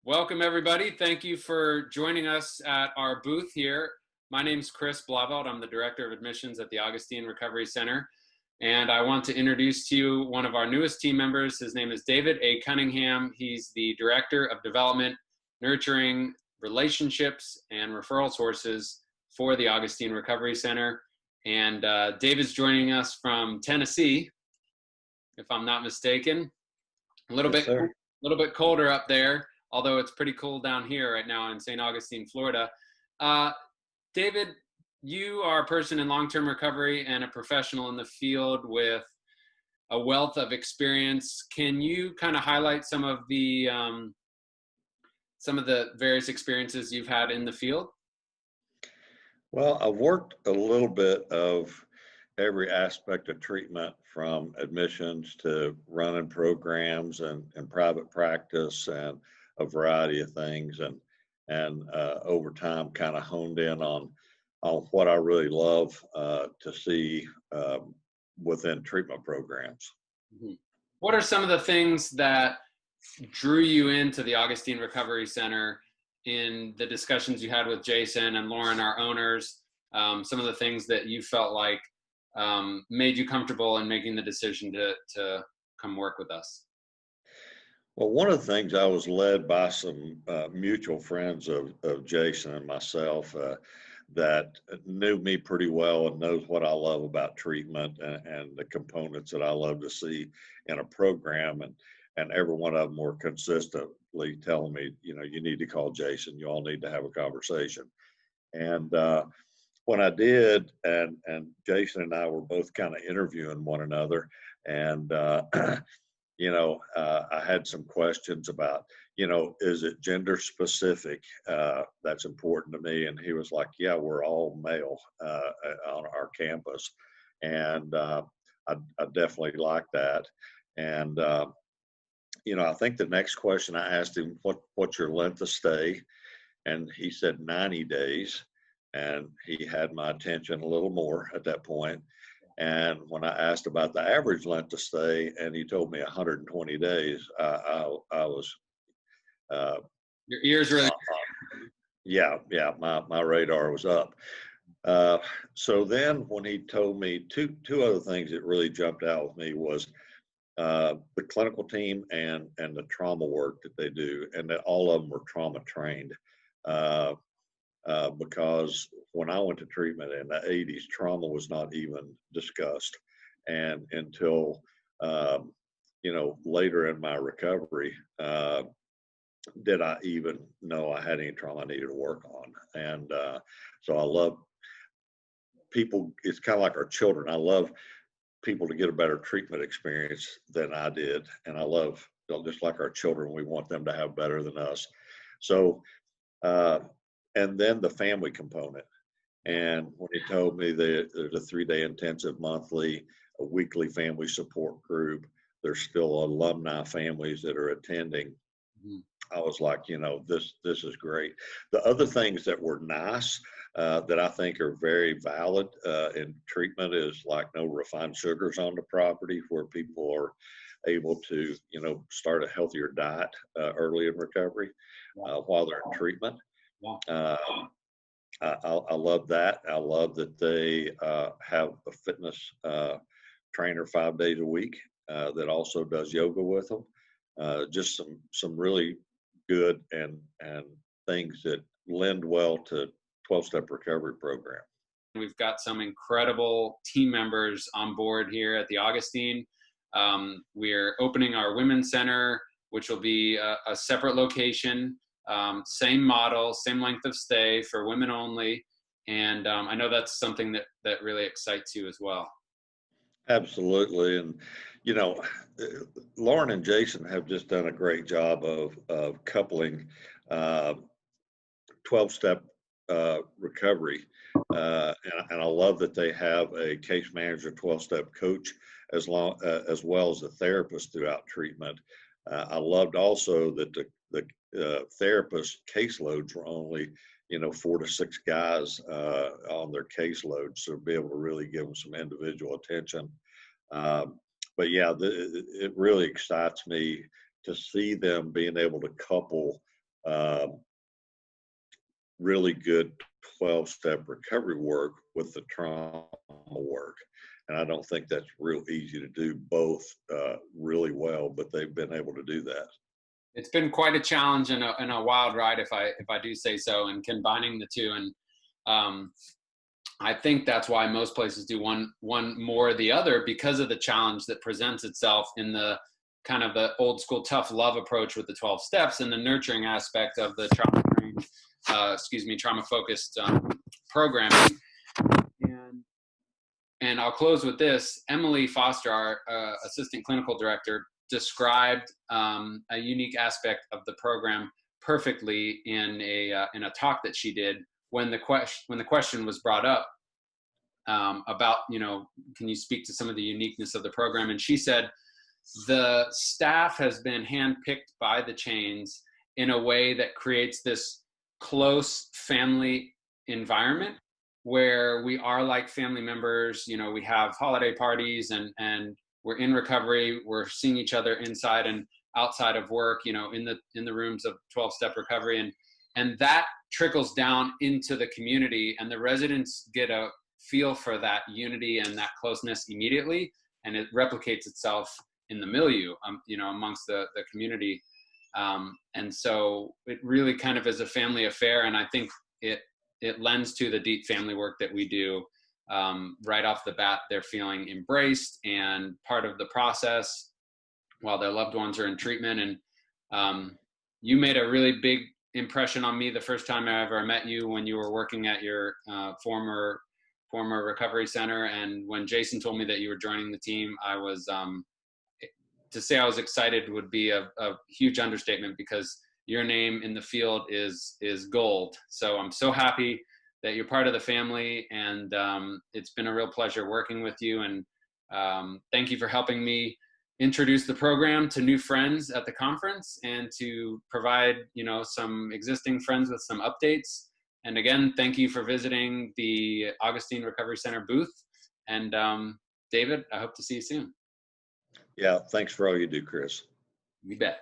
Welcome, everybody. Thank you for joining us at our booth here. My name is Chris Blaveld. I'm the Director of Admissions at the Augustine Recovery Center. And I want to introduce to you one of our newest team members. His name is David A. Cunningham. He's the Director of Development, Nurturing Relationships, and Referral Sources for the Augustine Recovery Center. And David's joining us from Tennessee, if I'm not mistaken. A little bit colder up there, although it's pretty cool down here right now in St. Augustine, Florida. David, you are a person in long-term recovery and a professional in the field with a wealth of experience. Can you kind of highlight some of the various experiences you've had in the field? Well, I've worked a little bit of every aspect of treatment, from admissions to running programs and private practice and a variety of things, and over time kind of honed in on what I really love to see within treatment programs. Mm-hmm. What are some of the things that drew you into the Augustine Recovery Center in the discussions you had with Jason and Lauren, our owners? Some of the things that you felt like made you comfortable in making the decision to come work with us? Well, one of the things, I was led by some mutual friends of Jason and myself that knew me pretty well and knows what I love about treatment and the components that I love to see in a program. And every one of them were consistently telling me, you need to call Jason. You all need to have a conversation. And when I did, and Jason and I were both kind of interviewing one another, and I had some questions about, is it gender specific? That's important to me. And he was like, yeah, we're all male on our campus. And I definitely like that. And, I think the next question I asked him, what's your length of stay? And he said 90 days. And he had my attention a little more at that point. And when I asked about the average length of stay, and he told me 120 days, I was. Your ears really. Yeah, my radar was up. So then when he told me two other things that really jumped out with me was the clinical team and the trauma work that they do, and that all of them were trauma trained. Because when I went to treatment in the 80s, trauma was not even discussed. And until, later in my recovery, did I even know I had any trauma I needed to work on. And so I love people. It's kind of like our children. I love people to get a better treatment experience than I did. And I love, just like our children, we want them to have better than us. So, and then the family component. And when he told me that there's a 3-day intensive monthly, a weekly family support group, there's still alumni families that are attending. Mm-hmm. I was like, this is great. The other things that were nice that I think are very valid in treatment is like no refined sugars on the property, where people are able to, start a healthier diet early in recovery while they're in treatment. I love that. I love that they have a fitness trainer 5 days a week that also does yoga with them. Just some really good and things that lend well to 12-step recovery program. We've got some incredible team members on board here at the Augustine. We're opening our women's center, which will be a separate location. Same model, same length of stay for women only. And I know that's something that really excites you as well. Absolutely. And, Lauren and Jason have just done a great job of coupling 12-step recovery. And I love that they have a case manager, 12-step coach, as well as a therapist throughout treatment. I loved also that the therapist caseloads were only, 4 to 6 guys on their caseload, so to be able to really give them some individual attention. But yeah, it really excites me to see them being able to couple um, really good 12-step recovery work with the trauma work. And I don't think that's real easy to do both really well, but they've been able to do that. It's been quite a challenge and a wild ride, if I do say so, and combining the two. And um, I think that's why most places do one more or the other, because of the challenge that presents itself in the kind of the old school tough love approach with the 12 steps, and the nurturing aspect of the trauma focused programming. And and I'll close with this. Emily Foster, our assistant clinical director, described a unique aspect of the program perfectly in a talk that she did when the question was brought up about, can you speak to some of the uniqueness of the program? And she said, the staff has been handpicked by the chains in a way that creates this close family environment where we are like family members. We have holiday parties, and we're in recovery. We're seeing each other inside and outside of work, in the rooms of 12-step recovery. And that trickles down into the community, and the residents get a feel for that unity and that closeness immediately, and it replicates itself in the milieu, amongst the community. And so it really kind of is a family affair, and I think it lends to the deep family work that we do. Right off the bat, they're feeling embraced and part of the process while their loved ones are in treatment. And you made a really big impression on me the first time I ever met you, when you were working at your former recovery center. And when Jason told me that you were joining the team, I was to say I was excited would be a huge understatement, because your name in the field is gold. So I'm so happy that you're part of the family, and it's been a real pleasure working with you. And thank you for helping me introduce the program to new friends at the conference, and to provide, some existing friends with some updates. And again, thank you for visiting the Augustine Recovery Center booth. And David, I hope to see you soon. Yeah, thanks for all you do, Chris. You bet.